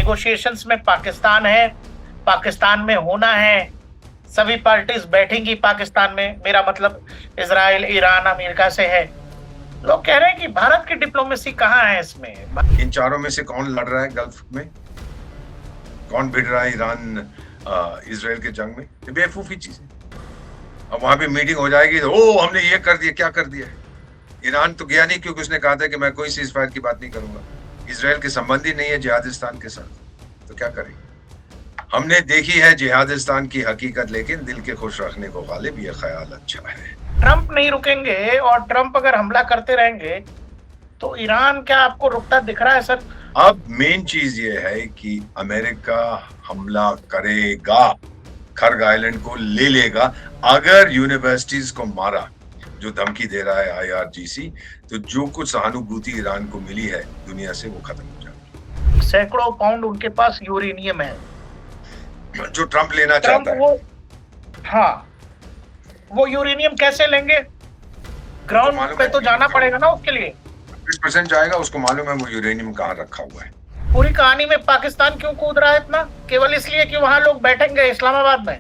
Negotiations में पाकिस्तान है, पाकिस्तान में होना है, सभी पार्टीज बैठेंगी पाकिस्तान में, मेरा मतलब इजराइल, ईरान, अमेरिका से है। लोग कह रहे हैं कि भारत की डिप्लोमेसी कहाँ है इसमें? इन चारों में से कौन लड़ रहा है गल्फ में? कौन भिड़ रहा है ईरान इजराइल के जंग में? ये बेवकूफी चीज है। अब वहां पे मीटिंग हो जाएगी तो हमने ये कर दिया, क्या कर दिया है? ईरान तो गया नहीं क्योंकि उसने कहा था कि मैं कोई सीज फायर की बात नहीं करूंगा। इजराइल के संबंध ही नहीं है जिहादिस्तान के साथ, तो क्या करेंगे? हमने देखी है जिहादिस्तान की हकीकत, लेकिन दिल के खुश रखने को गालिब ये ख्याल अच्छा है। ट्रंप नहीं रुकेंगे और ट्रंप अगर हमला करते रहेंगे तो ईरान क्या आपको रुकता दिख रहा है सर? अब मेन चीज ये है कि अमेरिका हमला करेगा, खर्ग आइलैंड को ले लेगा। अगर यूनिवर्सिटीज को मारा, जो धमकी दे रहा है IRGC, तो जो कुछ सहानुभूति ईरान को मिली है दुनिया से वो खत्म हो जाएगी। सैकड़ों पाउंड उनके पास यूरेनियम है जो ट्रंप लेना चाहता है। वो यूरेनियम कैसे लेंगे? ग्राउंड पे तो जाना पड़ेगा ना उसके लिए। 20% जाएगा, उसको मालूम है वो यूरेनियम कहाँ रखा हुआ है। पूरी कहानी में पाकिस्तान क्यों कूद रहा है इतना? केवल इसलिए कि वहां लोग बैठेंगे इस्लामाबाद में।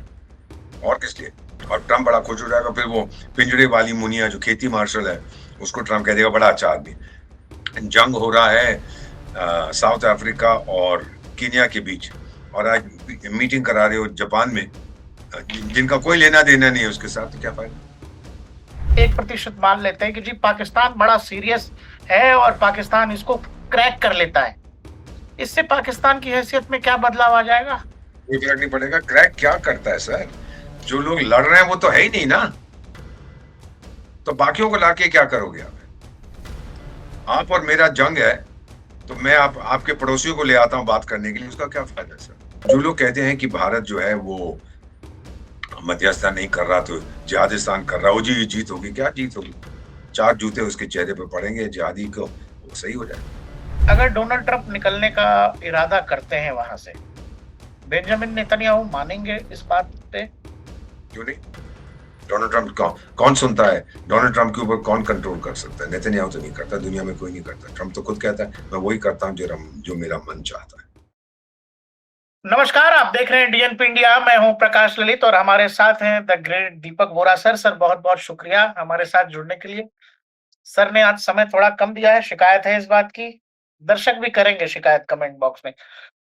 और किस लिए? और ट्रंप बड़ा खुश हो जाएगा। फिर वो पिंजरे वाली मुनिया जो खेती मार्शल है, उसको ट्रंप कह देगा बड़ा अच्छा आदमी। जंग हो रहा है साउथ अफ्रीका और कीनिया के बीच, और आज मीटिंग करा रहे हो जापान में, जिनका कोई लेना देना नहीं है उसके साथ, तो क्या फायदा? 1% मान लेते हैं कि जी पाकिस्तान बड़ा सीरियस है और पाकिस्तान इसको क्रैक कर लेता है, इससे पाकिस्तान की हैसियत में क्या बदलाव आ जाएगा? कोई फर्क नहीं पड़ेगा। क्रैक क्या करता है सर? जो लोग लड़ रहे हैं वो तो है ही नहीं ना, तो बाकियों को लाके क्या करोगे आप और मेरा जंग है, तो मैं आपके पड़ोसियों को ले आता हूं बात करने के लिए, उसका क्या फायदा सर? जो लोग कहते हैं कि भारत जो है वो मध्यस्थता नहीं कर रहा तो जिहादिस्तान कर रहा, हो जी जीत होगी। क्या जीत होगी? 4 जूते उसके चेहरे पे पड़ेंगे, जिहादी को वो सही हो जाए। अगर डोनाल्ड ट्रंप निकलने का इरादा करते हैं वहां से, बेंजामिन नेतन्याहू मानेंगे इस बात पे? क्यों नहीं? डोनाल्ड ट्रंप कौन सुनता है? डोनाल्ड ट्रंप के ऊपर कौन कंट्रोल कर सकता है? नेतन्याहू तो नहीं करता, दुनिया में कोई नहीं करता। ट्रंप तो खुद कहता है मैं वही करता हूं जो मेरा मन चाहता है। नमस्कार, आप देख रहे हैं डीएनपी इंडिया। मैं हूं प्रकाश ललित और हमारे साथ हैं the great Deepak Vora sir. Sir बहुत बहुत शुक्रिया हमारे साथ जुड़ने के लिए। सर ने आज समय थोड़ा कम दिया है, शिकायत है इस बात की, दर्शक भी करेंगे शिकायत कमेंट बॉक्स में।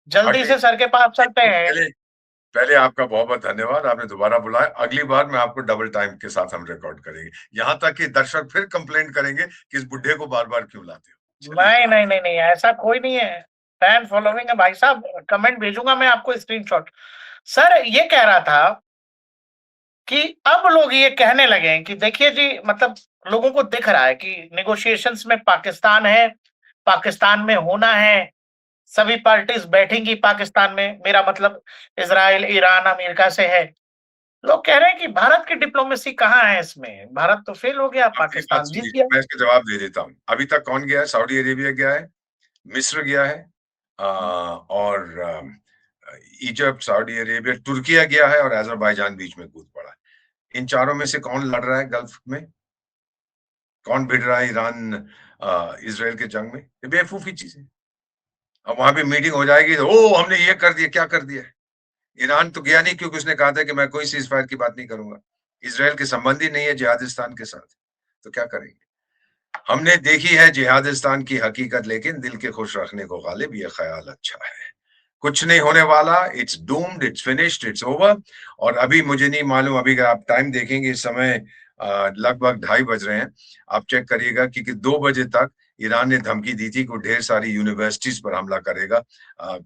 जल्दी से सर के पास चलते हैं। पहले आपका बहुत बहुत धन्यवाद, आपने दोबारा बुलाया। अगली बार मैं आपको डबल टाइम के साथ हम रिकॉर्ड करेंगे, यहाँ तक कि दर्शक फिर कंप्लेंट करेंगे कि इस बुढ़े को बार बार क्यों लाते हो। नहीं नहीं नहीं नहीं, ऐसा कोई नहीं है। फैन फॉलोइंग है भाई साहब, कमेंट भेजूंगा मैं आपको स्क्रीनशॉट। सर ये कह रहा था कि अब लोग ये कहने लगे हैं कि देखिए जी, मतलब लोगों को दिख रहा है कि नेगोशिएशंस में पाकिस्तान है, पाकिस्तान में होना है, सभी पार्टीज बैठेंगी पाकिस्तान में, मेरा मतलब इजराइल, ईरान, अमेरिका से है। लोग कह रहे हैं कि भारत की डिप्लोमेसी कहाँ है इसमें? भारत तो फेल हो गया, पाकिस्तान जीत गया। मैं इसका जवाब दे देता हूँ। अभी तक कौन गया है? सऊदी अरेबिया गया है, मिस्र गया है, और इजिप्ट, सऊदी अरेबिया, तुर्किया गया है, और अजरबैजान बीच में कूद पड़ा है। इन चारों में से कौन लड़ रहा है गल्फ में? कौन भिड़ रहा है ईरान इजराइल के जंग में? ये बेवकूफी चीज है। अब वहां पे मीटिंग हो जाएगी तो हमने ये कर दिया, क्या कर दिया है? ईरान तो गया नहीं क्योंकि उसने कहा था कि मैं कोई सीज फायर की बात नहीं करूंगा। इजराइल के संबंध ही नहीं है जिहादिस्तान के साथ, तो क्या करेंगे? हमने देखी है जिहादिस्तान की हकीकत, लेकिन दिल के खुश रखने को गालिब ये ख्याल अच्छा है। कुछ नहीं होने वाला, it's doomed, it's finished, it's over. और अभी मुझे नहीं मालूम, अभी अगर आप टाइम देखेंगे इस समय लगभग 2:30 बज रहे हैं। आप चेक करिएगा कि 2 बजे तक ईरान ने धमकी दी थी कि ढेर सारी यूनिवर्सिटीज पर हमला करेगा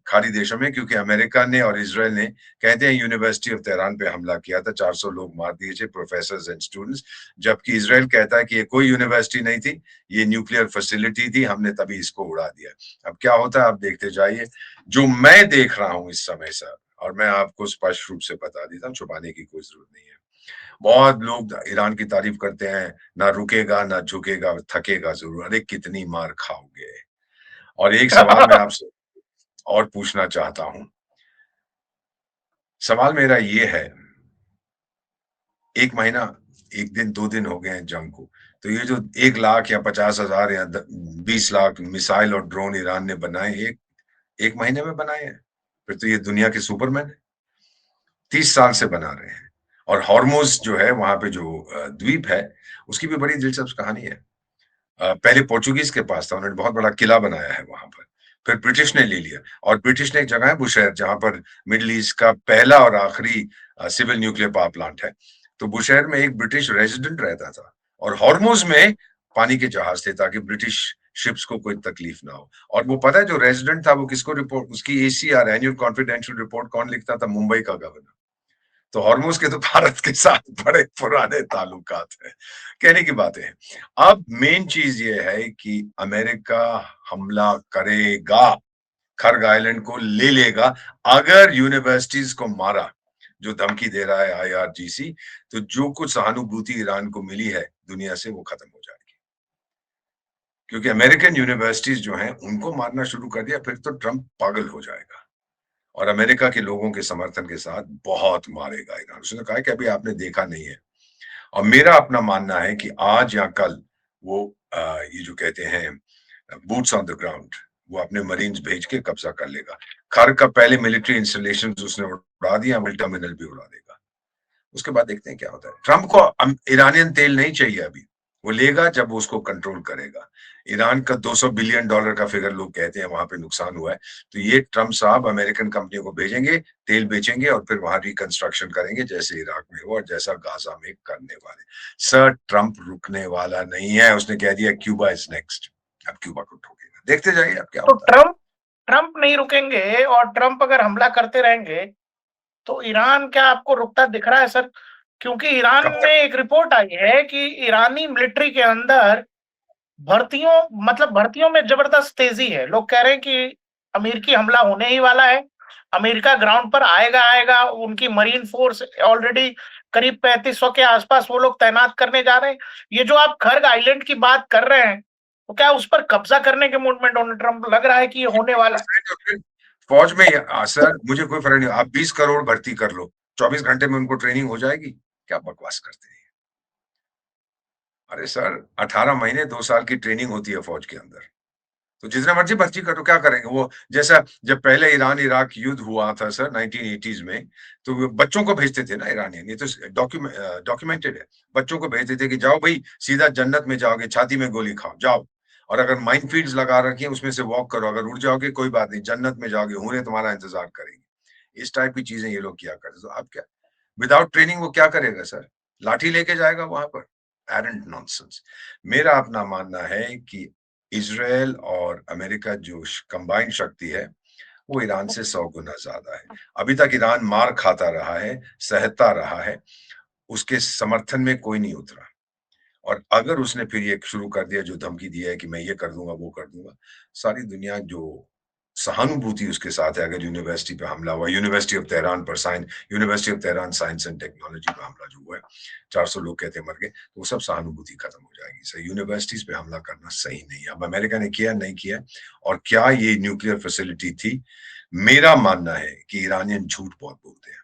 खाड़ी देशों में, क्योंकि अमेरिका ने और इजराइल ने कहते हैं यूनिवर्सिटी ऑफ तेहरान पे हमला किया था, 400 लोग मार दिए थे, प्रोफेसर एंड स्टूडेंट्स। जबकि इजराइल कहता है कि ये कोई यूनिवर्सिटी नहीं थी, ये न्यूक्लियर फैसिलिटी थी, हमने तभी इसको उड़ा दिया। अब क्या होता है आप देखते जाइए। जो मैं देख रहा हूं इस समय सर, और मैं आपको स्पष्ट रूप से बता देता हूँ, छुपाने की कोई जरूरत नहीं है। बहुत लोग ईरान की तारीफ करते हैं, ना रुकेगा ना झुकेगा, थकेगा जरूर। अरे कितनी मार खाओगे? और एक सवाल मैं आपसे और पूछना चाहता हूं। सवाल मेरा ये है, 1 महीना, 1 दिन, 2 दिन हो गए हैं जंग को, तो ये जो 1 लाख या 50,000 या 20 लाख मिसाइल और ड्रोन ईरान ने बनाए, 1 महीने में बनाए हैं, फिर तो ये दुनिया के सुपरमैन है। 30 साल से बना रहे हैं। और हॉर्मोज जो है वहां पे जो द्वीप है, उसकी भी बड़ी दिलचस्प कहानी है। पहले पोर्चुगीज के पास था, उन्होंने बहुत बड़ा किला बनाया है वहां पर, फिर ब्रिटिश ने ले लिया, और ब्रिटिश ने एक जगह है बुशहर, जहां पर मिडिल ईस्ट का पहला और आखिरी सिविल न्यूक्लियर पावर प्लांट है। तो बुशहर में एक ब्रिटिश रेजिडेंट रहता था, और हॉर्मोज में पानी के जहाज थे, ताकि ब्रिटिश शिप्स को कोई तकलीफ ना हो। और वो पता है जो रेजिडेंट था वो किसको रिपोर्ट, उसकी एसीआर एनुअल कॉन्फिडेंशियल रिपोर्ट कौन लिखता था? मुंबई का गवर्नर। तो हॉर्मोज के तो भारत के साथ बड़े पुराने ताल्लुकात हैं। कहने की बातें हैं। अब मेन चीज ये है कि अमेरिका हमला करेगा, खर्ग आइलैंड को ले लेगा, अगर यूनिवर्सिटीज को मारा, जो धमकी दे रहा है IRGC, तो जो कुछ सहानुभूति ईरान को मिली है दुनिया से, वो खत्म हो जाएगी। क्योंकि अमेरिकन यूनिवर्सिटीज जो हैं उनको मारना शुरू कर दिया, फिर तो ट्रंप पागल हो जाएगा, और अमेरिका के लोगों के समर्थन के साथ बहुत मारेगा ईरान। उसने कहा कि अभी आपने देखा नहीं है। और मेरा अपना मानना है कि आज या कल वो ये जो कहते हैं बूट्स ऑन द ग्राउंड, वो अपने मरीन्स भेज के कब्जा कर लेगा। खर का पहले मिलिट्री इंस्टॉलेशन उसने उड़ा दिया, मिल टर्मिनल भी उड़ा देगा। उसके बाद देखते हैं क्या होता है। ट्रंप को ईरानियन तेल नहीं चाहिए अभी, वो लेगा जब वो उसको कंट्रोल करेगा। ईरान का $200 बिलियन का फिगर लोग कहते हैं वहां पे नुकसान हुआ है, तो ये ट्रंप साहब अमेरिकन कंपनियों को भेजेंगे, तेल बेचेंगे, और फिर वहां रिकंस्ट्रक्शन करेंगे, जैसे इराक में हुआ और जैसा गाजा में करने वाले। सर, ट्रंप रुकने वाला नहीं है, उसने कह दिया क्यूबा इज नेक्स्ट। अब क्यूबा को ठोकेगा, देखते जाइए अब क्या तो होता है। ट्रंप नहीं रुकेंगे, और ट्रंप अगर हमला करते रहेंगे तो ईरान क्या आपको रुकता दिख रहा है सर? क्योंकि ईरान कब में तक? एक रिपोर्ट आई है कि ईरानी मिलिट्री के अंदर भर्तियों में जबरदस्त तेजी है। लोग कह रहे हैं कि अमेरिकी हमला होने ही वाला है, अमेरिका ग्राउंड पर आएगा। उनकी मरीन फोर्स ऑलरेडी करीब 3500 के आसपास वो लोग तैनात करने जा रहे हैं। ये जो आप खर्ग आइलैंड की बात कर रहे हैं, तो क्या उस पर कब्जा करने के मूड में डोनाल्ड ट्रंप लग रहा है कि ये होने वाला है? फौज में सर मुझे कोई फर्क नहीं, आप 20 करोड़ भर्ती कर लो, 24 घंटे में उनको ट्रेनिंग हो जाएगी। क्या बकवास करते हैं। अरे सर, 18 महीने 2 साल की ट्रेनिंग होती है फौज के अंदर, तो जितने मर्जी भर्ती करो, क्या करेंगे वो? जैसा जब पहले ईरान इराक युद्ध हुआ था सर 1980s में, तो वो बच्चों को भेजते थे ना ईरानियन, ये तो डॉक्यूमेंटेड है। बच्चों को भेजते थे कि जाओ भाई, सीधा जन्नत में जाओगे, छाती में गोली खाओ, जाओ। और अगर माइन फील्ड्स लगा रखी हैं उसमें से वॉक करो, अगर उड़ जाओगे कोई बात नहीं, जन्नत में जाओगे, हूरें तुम्हारा इंतजार करेंगे। इस टाइप की चीजें ये लोग किया करते। तो अब क्या, विदाउट ट्रेनिंग वो क्या करेगा सर? लाठी लेके जाएगा वहां पर? Aren't nonsense. मेरा अपना मानना है कि इजराइल और अमेरिका जो कंबाइंड शक्ति है, वो ईरान से 100 गुना ज्यादा है। अभी तक ईरान मार खाता रहा है, सहता रहा है, उसके समर्थन में कोई नहीं उतरा। और अगर उसने फिर ये शुरू कर दिया, जो धमकी दिया है कि मैं ये कर दूंगा, वो कर दूंगा, सारी दुनिया जो सहानुभूति उसके साथ है, अगर यूनिवर्सिटी पे हमला हुआ, university of Tehran science and technology पे हमला जो हुआ है, 400 लोग कहते मर गए, तो वो सब सहानुभूति खत्म हो जाएगी। सर, यूनिवर्सिटीज पे हमला करना सही नहीं है। अब अमेरिका ने किया नहीं किया, और क्या ये न्यूक्लियर फैसिलिटी थी? मेरा मानना है कि ईरानियन झूठ बहुत बोलते हैं।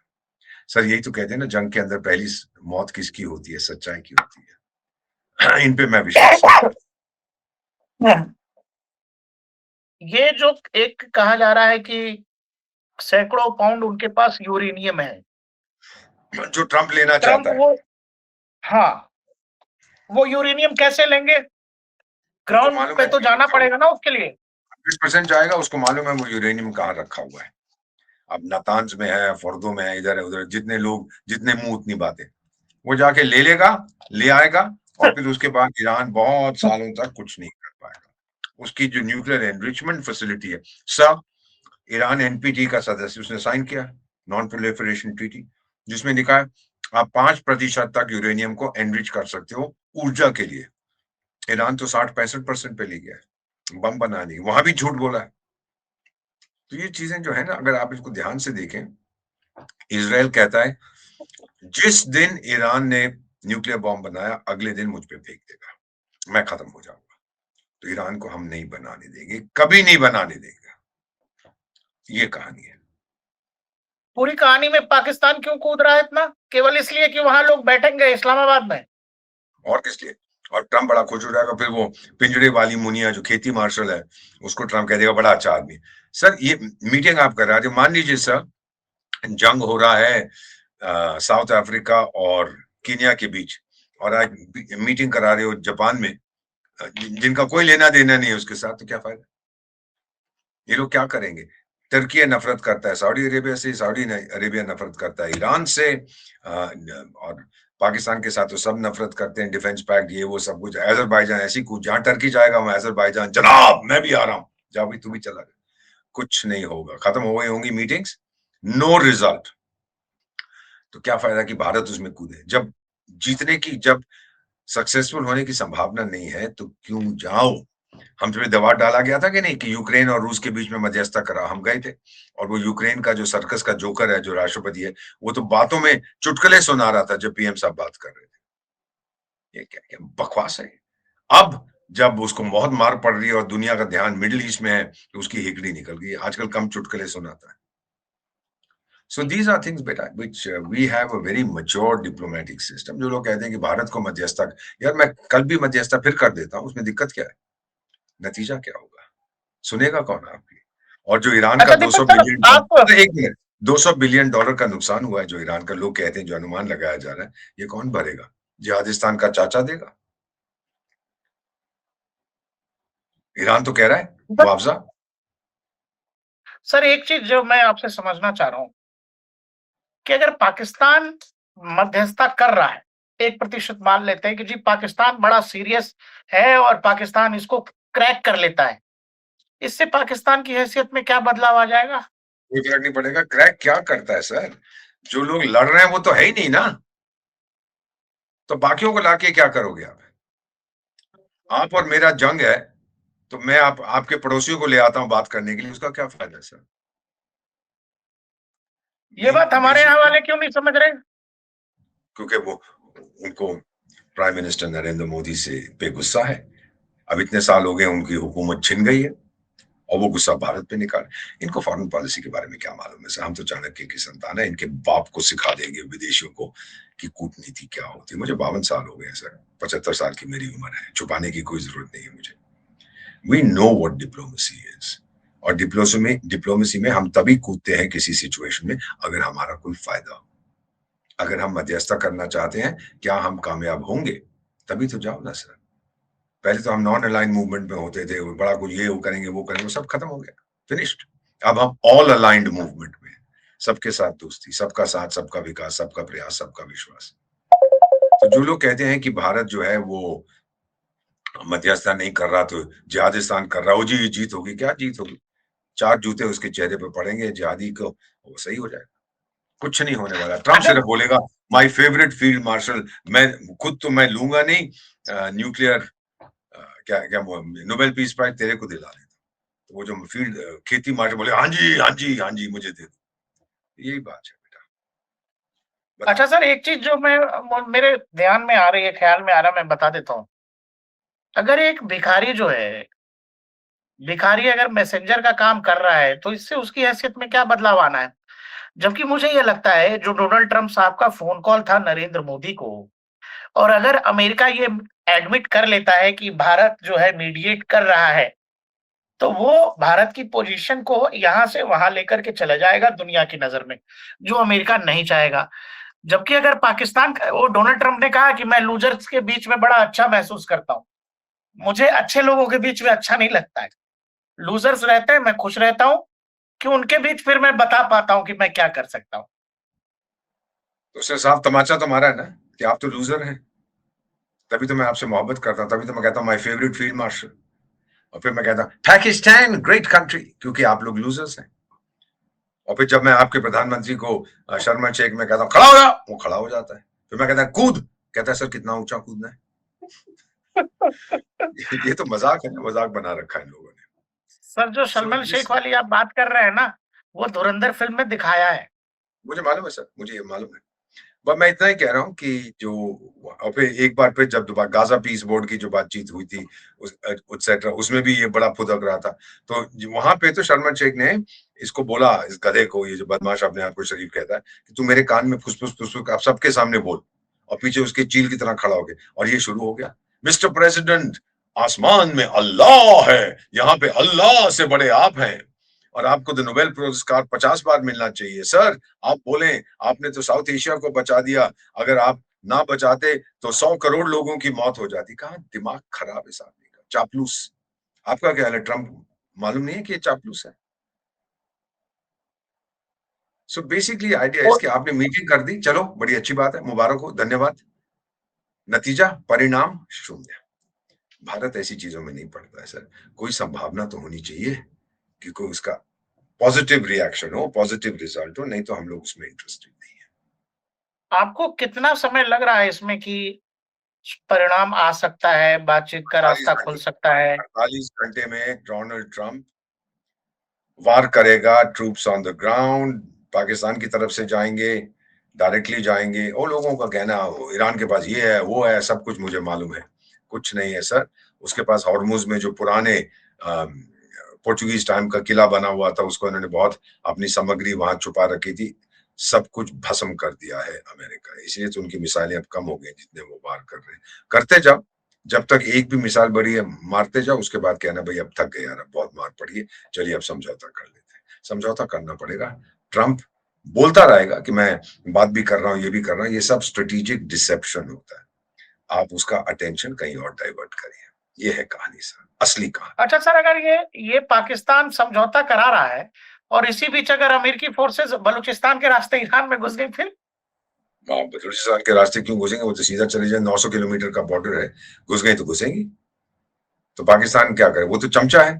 सर, यही तो कहते हैं ना, जंग के अंदर पहली मौत किसकी होती है? सच्चाई की होती है। इन पे मैं विश्वास नहीं करता। ये जो एक कहा जा रहा है कि सैकड़ों पाउंड उनके पास यूरेनियम है, जो ट्रंप लेना ट्रंप चाहता है, वो हाँ, वो यूरेनियम कैसे लेंगे? उसको ग्राउंड मालूम पे है तो जाना पड़ेगा ना उसके लिए। 100% जाएगा, उसको मालूम है वो यूरेनियम कहाँ रखा हुआ है। अब नातांज में है, फर्दो में है, इधर है उधर, जितने लोग जितने मुंह उतनी बातें। वो जाके ले लेगा, ले आएगा, और फिर उसके बाद ईरान बहुत सालों तक कुछ नहीं कर पाएगा। उसकी जो न्यूक्लियर एनरिचमेंट फैसिलिटी है सब, ईरान एनपीटी का सदस्य, उसने साइन किया नॉन प्रोलिफरेशन ट्रीटी, जिसमें लिखा है आप 5% तक यूरेनियम को एनरिच कर सकते हो ऊर्जा के लिए। ईरान तो 60-65% पे ले गया है बम बनाने की, वहां भी झूठ बोला है। तो ये चीजें जो है ना, अगर आप इसको ध्यान से देखें, इजराइल कहता है जिस दिन ईरान ने न्यूक्लियर बॉम्ब बनाया, अगले दिन मुझ पे फेंक देगा, मैं खत्म हो जाऊंगा। तो ईरान को हम नहीं बनाने देंगे, कभी नहीं बनाने देंगे। ये कहानी है। पूरी कहानी में पाकिस्तान क्यों कूद रहा है इतना? केवल इसलिए कि वहां लोग बैठेंगे इस्लामाबाद में? और किस लिए? और ट्रंप बड़ा खुश हो जाएगा, फिर वो पिंजड़े वाली मुनिया जो खेती मार्शल है, उसको ट्रंप कह देगा बड़ा अच्छा आदमी। सर ये मीटिंग आप कर रहे थे, मान लीजिए सर जंग हो रहा है साउथ अफ्रीका और कीनिया के बीच, और आज मीटिंग करा रहे हो जापान में, जिनका कोई लेना देना नहीं है उसके साथ, तो क्या फायदा? ये लोग क्या करेंगे? तुर्की नफरत करता है सऊदी अरेबिया से, सऊदी अरेबिया नफरत करता है ईरान से, और पाकिस्तान के साथ तो सब नफरत करते हैं, डिफेंस पैक्ट ये वो सब कुछ। अजरबैजान ऐसी कुछ, जहां टर्की जाएगा वहां अजरबैजान, जनाब मैं भी आ रहा हूं, जाओ भी, तू भी चला जा। कुछ नहीं होगा, खत्म हो गई होंगी मीटिंग्स, नो रिजल्ट। तो क्या फायदा कि भारत उसमें कूदे? जब जीतने की, जब सक्सेसफुल होने की संभावना नहीं है तो क्यों जाओ? हम पे दबाव डाला गया था कि नहीं, कि यूक्रेन और रूस के बीच में मध्यस्थता करा, हम गए थे। और वो यूक्रेन का जो सर्कस का जोकर है, जो राष्ट्रपति है, वो तो बातों में चुटकुले सुना रहा था जब पीएम साहब बात कर रहे थे। ये क्या क्या बकवास है। अब जब उसको बहुत मार पड़ रही है और दुनिया का ध्यान मिडिल ईस्ट में है, तो उसकी हिकड़ी निकल गई। आजकल कम चुटकुले सुनाता है। So these are things बेटा which we have a very mature diplomatic system। जो लोग कहते हैं कि भारत को मध्यस्थता, यार मैं कल भी मध्यस्थता फिर कर देता हूँ, उसमें दिक्कत क्या है? नतीजा क्या होगा? सुनेगा कौन आपकी? और जो ईरान का अच्छा दीपक 200 सर, बिलियन आप डॉलर, एक मिनट, 200 बिलियन डॉलर का नुकसान हुआ है जो ईरान का, लोग कहते हैं, जो अनुमान लगाया जा रहा है, ये कौन भरेगा? जिहादिस्तान का चाचा देगा? ईरान तो कह रहा है दीपक मुआवजा। सर, एक चीज जो मैं आपसे समझना चाह रहा हूँ कि अगर पाकिस्तान मध्यस्थता कर रहा है, 1% मान लेते हैं कि जी पाकिस्तान बड़ा सीरियस है और पाकिस्तान इसको क्रैक कर लेता है, इससे पाकिस्तान की हैसियत में क्या बदलाव आ जाएगा? कोई फर्क नहीं पड़ेगा। क्रैक क्या करता है सर? जो लोग लड़ रहे हैं वो तो है ही नहीं ना, तो बाकियों को लाके क्या करोगे आप? आप और मेरा जंग है, तो मैं आपके पड़ोसियों को ले आता हूं बात करने के लिए, उसका क्या फायदा है सर? ये बात हमारे यहाँ बेसिकली वाले क्यों नहीं समझ रहे? क्योंकि वो, उनको प्राइम मिनिस्टर नरेंद्र मोदी से पे गुस्सा है। अब इतने साल हो गए, उनकी हुकूमत छिन गई है और वो गुस्सा भारत पे निकाल। इनको फॉरेन पॉलिसी के बारे में क्या मालूम है सर? हम तो चाणक्य की संतान है, इनके बाप को सिखा देंगे विदेशियों को कि कूटनीति क्या होती है। मुझे 52 साल हो गए सर, 75 साल की मेरी उम्र है, छुपाने की कोई जरूरत नहीं है मुझे। We know what diplomacy is, और डिप्लोमेसी में हम तभी कूदते हैं किसी सिचुएशन में अगर हमारा कोई फायदा हो। अगर हम मध्यस्थता करना चाहते हैं, क्या हम कामयाब होंगे? तभी तो जाओ ना सर। पहले तो हम नॉन अलाइन मूवमेंट में होते थे, बड़ा कुछ ये वो करेंगे वो करेंगे, सब खत्म हो गया, फिनिश्ड। अब हम ऑल अलाइंड मूवमेंट में, सबके साथ दोस्ती, सबका साथ, सबका विकास, सबका प्रयास, सबका विश्वास। तो जो लोग कहते हैं कि भारत जो है वो मध्यस्थता नहीं कर रहा तो जिहादिस्तान कर रहा हो, जी जीत होगी, क्या जीत होगी? 4 जूते उसके चेहरे पे पड़ेंगे जिहादी को, वो सही हो जाएगा। कुछ नहीं होने वाला। ट्रंप अच्छा सिर्फ बोलेगा माय फेवरेट फील्ड मार्शल, मैं खुद तो मैं लूंगा नहीं, न्यूक्लियर क्या क्या नोबेल पीस प्राइज तेरे को दिला देता। तो वो जो फील्ड खेती मार्शल बोले, हाँ जी हाँ जी हाँ जी मुझे दे दो। यही बात है बेटा, अच्छा बताओ। सर, एक चीज जो मेरे ध्यान में आ रही है, ख्याल में आ रहा है, मैं बता देता हूँ। अगर एक भिखारी जो है, भिखारी अगर मैसेंजर का काम कर रहा है, तो इससे उसकी हैसियत में क्या बदलाव आना है? जबकि मुझे ये लगता है, जो डोनाल्ड ट्रंप साहब का फोन कॉल था नरेंद्र मोदी को, और अगर अमेरिका ये एडमिट कर लेता है कि भारत जो है मीडिएट कर रहा है, तो वो भारत की पोजीशन को यहाँ से वहां लेकर के चला जाएगा दुनिया की नजर में, जो अमेरिका नहीं चाहेगा। जबकि अगर पाकिस्तान वो डोनाल्ड ट्रंप ने कहा कि मैं लूजर्स के बीच में बड़ा अच्छा महसूस करता हूँ, मुझे अच्छे लोगों के बीच में अच्छा नहीं लगता है। लूजर्स रहते हैं, मैं खुश रहता हूँ कि उनके बीच फिर मैं बता पाता हूँ कि मैं क्या कर सकता हूँ। तो उससे साफ तमाचा तो मारा है ना कि आप तो लूजर हैं। तभी तो मैं आपसे मोहब्बत करता हूँ, तभी तो मैं कहता हूँ माय फेवरेट फील्ड मार्शल। और फिर मैं कहता हूँ पाकिस्तान ग्रेट कंट्री, क्योंकि आप लोग लूजर्स हैं। और फिर जब मैं आपके प्रधानमंत्री को शर्मा शेख में कहता हूँ खड़ा हो जा, वो खड़ा हो जाता है। फिर मैं कहता हूँ कूद, कहता है सर कितना ऊंचा कूदना है। ये तो मजाक है ना, मजाक बना रखा है इन लोगों ने। सर, जो सो सलमान दिस, शेख वाली आप बात कर रहे हैं ना, वो धुरंधर फिल्म में दिखाया है। मुझे मालूम है सर, मुझे ये मालूम है। बस मैं इतना ही कह रहा हूँ कि जो, और फिर एक बार फिर जब दोबारा गाजा पीस बोर्ड की जो बातचीत हुई थी एक्सेट्रा, उसमें भी ये बड़ा फुदक रहा था। तो वहां पे तो शर्मा शेख ने इसको बोला, इस गधे को, ये जो बदमाश अपने आप को शरीफ कहता है, कि तू मेरे कान में फुसफुस फुसफुस आप सबके सामने बोल, और पीछे उसके चील की तरह खड़ा हो गया। और ये शुरू हो गया, मिस्टर प्रेसिडेंट, आसमान में अल्लाह है, यहाँ पे अल्लाह से बड़े आप हैं, और आपको तो नोबेल पुरस्कार 50 बार मिलना चाहिए। सर, आप बोलें, आपने तो साउथ एशिया को बचा दिया, अगर आप ना बचाते तो 100 करोड़ लोगों की मौत हो जाती। कहाँ दिमाग खराब है इस आदमी का, चापलूस। आपका क्या है, ट्रम्प मालूम नहीं है कि ये चापलूस है? सो बेसिकली आइडिया इज कि आपने मीटिंग कर दी, चलो बड़ी अच्छी बात है, मुबारक हो, धन्यवाद। नतीजा, परिणाम शून्य। भारत ऐसी चीजों में नहीं पड़ता है सर। कोई संभावना तो होनी चाहिए कि कोई उसका पॉजिटिव रिएक्शन हो, पॉजिटिव रिजल्ट हो, नहीं तो हम लोग उसमें इंटरेस्टेड नहीं है। आपको कितना समय लग रहा है इसमें कि परिणाम आ सकता है, बातचीत का 48 रास्ता खुल घंटे सकता है? 48 घंटे में डोनाल्ड ट्रंप वार करेगा, troops on the ground, Pakistan की तरफ से जाएंगे, डायरेक्टली जाएंगे। वो लोगों का कहना ईरान के पास ये है वो है, सब कुछ मुझे मालूम है, कुछ नहीं है सर। उसके पास हॉर्मुज में जो पुराने पोर्चुगीज टाइम का किला बना हुआ था, उसको इन्होंने बहुत अपनी सामग्री वहां छुपा रखी थी, सब कुछ भस्म कर दिया है अमेरिका। इसलिए तो उनकी मिसाइलें अब कम हो गई जितने वो वार कर रहे हैं। करते जाओ, जब तक एक भी मिसाइल बड़ी है मारते जाओ, उसके बाद कहना भाई अब थक गए यार, अब बहुत मार पड़ी है, चलिए अब समझौता कर लेते हैं। समझौता करना पड़ेगा। ट्रंप बोलता रहेगा कि मैं बात भी कर रहा हूं, ये भी कर रहा हूं, ये सब स्ट्रेटेजिक डिसेप्शन होता है। आप उसका अटेंशन कहीं और डाइवर्ट करिए। ये है कहानी सर, असली कहानी। अच्छा सर, अगर ये पाकिस्तान समझौता करा रहा है और इसी बीच अगर अमेरिकी फोर्सेस बलूचिस्तान के रास्ते ईरान में घुस गई, फिर बलूचिस्तान के रास्ते क्यों घुसेंगे? वो तो सीधा चले जाए, 900 किलोमीटर का बॉर्डर है, घुस गई तो घुसेंगी। तो पाकिस्तान क्या करे? वो तो चमचा है।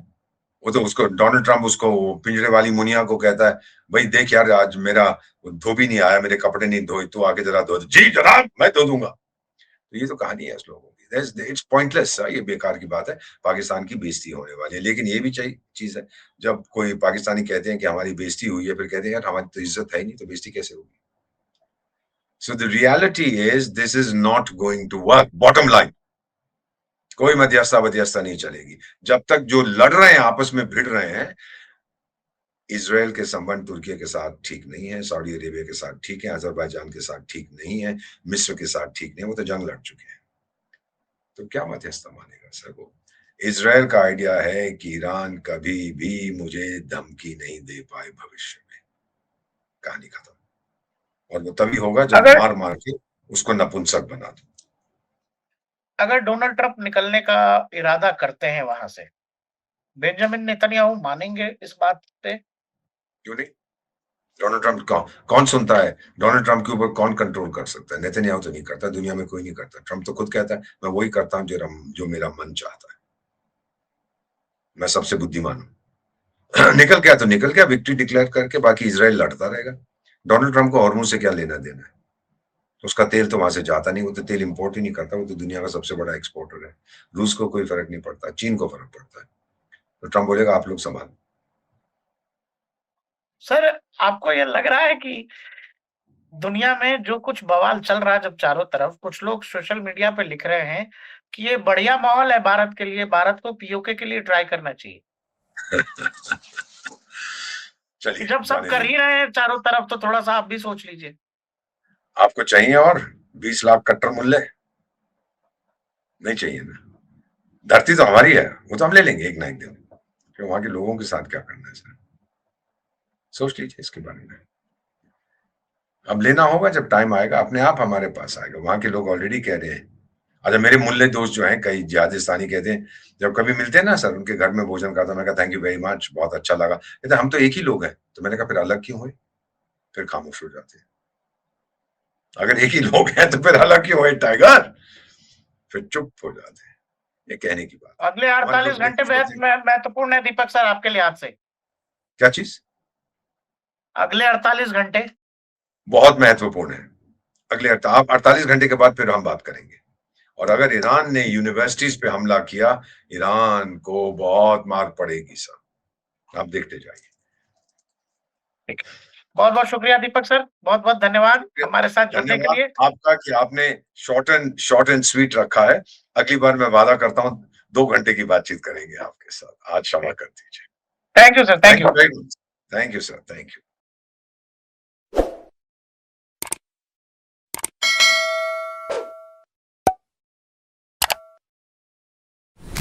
वो तो उसको डोनाल्ड ट्रंप उसको पिंजरे वाली मुनिया को कहता है, भाई देख यार आज मेरा धोबी नहीं आया, मेरे कपड़े नहीं धोए, तू आके जरा धो। जी जनाब, मैं धो दूंगा। तो ये तो कहानी है इस लोगों की। इट्स पॉइंटलेस, ये बेकार की बात है। पाकिस्तान की बेइज्जती होने वाली है। लेकिन ये भी चाहिए चीज है, जब कोई पाकिस्तानी कहते हैं कि हमारी बेइज्जती हुई है, फिर कहते हैं यार हमारी तो इज्जत है ही नहीं, तो बेइज्जती कैसे होगी? So the reality is this is not going to work. Bottom line, कोई मध्यस्थता नहीं चलेगी जब तक जो लड़ रहे हैं आपस में भिड़ रहे हैं। इजराइल के संबंध तुर्की के साथ ठीक नहीं है, सऊदी अरेबिया के साथ ठीक है, अजरबैजान के साथ ठीक नहीं है, मिस्र के साथ ठीक नहीं है, वो तो जंग लड़ चुके हैं। तो क्या मध्यस्थता मानेगा सर? वो इजराइल का आइडिया है कि ईरान कभी भी मुझे धमकी नहीं दे पाए भविष्य में। कहानी खत्म। और वो तभी होगा जब अगर मार मार के उसको नपुंसक बना दो। अगर डोनाल्ड ट्रंप निकलने का इरादा करते हैं वहां से, बेंजामिन नेतन्याहू मानेंगे इस बात पे? क्यों नहीं? डोनाल्ड ट्रंप कौन सुनता है? डोनाल्ड ट्रंप के ऊपर कौन कंट्रोल कर सकता है? नेतन्याहू तो नहीं करता, दुनिया में कोई नहीं करता। ट्रंप तो खुद कहता है मैं वही करता हूं जो मेरा मन चाहता है, मैं सबसे बुद्धिमान हूं। निकल गया तो निकल गया, विक्ट्री डिक्लेयर करके, बाकी इजराइल लड़ता रहेगा। डोनाल्ड ट्रंप को हॉर्मुज से क्या लेना देना है? उसका तेल तो वहां से जाता नहीं, वो तो तेल इंपोर्ट ही नहीं करता, वो तो दुनिया का सबसे बड़ा एक्सपोर्टर है। रूस को कोई फर्क नहीं पड़ता, चीन को फर्क पड़ता है। तो ट्रंप बोलेगा आप लोग संभालो। सर, आपको ये लग रहा है कि दुनिया में जो कुछ बवाल चल रहा है, जब चारों तरफ कुछ लोग सोशल मीडिया पे लिख रहे हैं कि ये बढ़िया माहौल है भारत के लिए, भारत को पीओके के लिए ट्राई करना चाहिए, कि चलिए जब सब जाने कर दीजिए। ही रहे हैं चारों तरफ, तो थोड़ा सा आप भी सोच लीजिए। आपको चाहिए और 20 लाख कट्टर मुल्ले? नहीं चाहिए ना। धरती तो हमारी है, वो तो हम ले लेंगे एक ना एक दिन। फिर वहां के लोगों के साथ क्या करना है सर? सोच लीजिए इसके बारे में। अब लेना होगा, जब टाइम आएगा अपने आप हमारे पास आएगा। वहां के लोग ऑलरेडी कह रहे हैं। अच्छा, मेरे मुल्ले दोस्त जो हैं कई जिहादिस्तानी कहते हैं, जब कभी मिलते हैं ना सर, उनके घर में भोजन करता, मैं कहा थैंक यू वेरी मच, बहुत अच्छा लगा। कहते हम तो एक ही लोग हैं। तो मैंने कहा फिर अलग क्यों हुए? फिर खामोश हो जाते हैं। अगर एक ही लोग हैं तो फिर अलग क्यों हुए टाइगर? फिर चुप हो जाते हैं। ये कहने की बात है। अगले हमारे लोग 48 बड़े घंटे खुश होते हैं। महत्वपूर्ण है दीपक सर आपके लिहाज से? क्या चीज? अगले 48 घंटे बहुत महत्वपूर्ण है। अगले आप 48 घंटे के बाद फिर हम बात करेंगे। और अगर ईरान ने यूनिवर्सिटीज पे हमला किया, ईरान को बहुत मार पड़ेगी सर, आप देखते जाइए। ठीक है। बहुत बहुत शुक्रिया दीपक सर, बहुत बहुत धन्यवाद हमारे साथ जुड़ने के धन्यवाद लिए। आपका कि आपने शॉर्ट एंड स्वीट रखा है। अगली बार मैं वादा करता हूं 2 घंटे की बातचीत करेंगे आपके साथ। आज क्षमा कर दीजिए। Thank you sir, thank thank you. You very much. Thank you sir, thank you.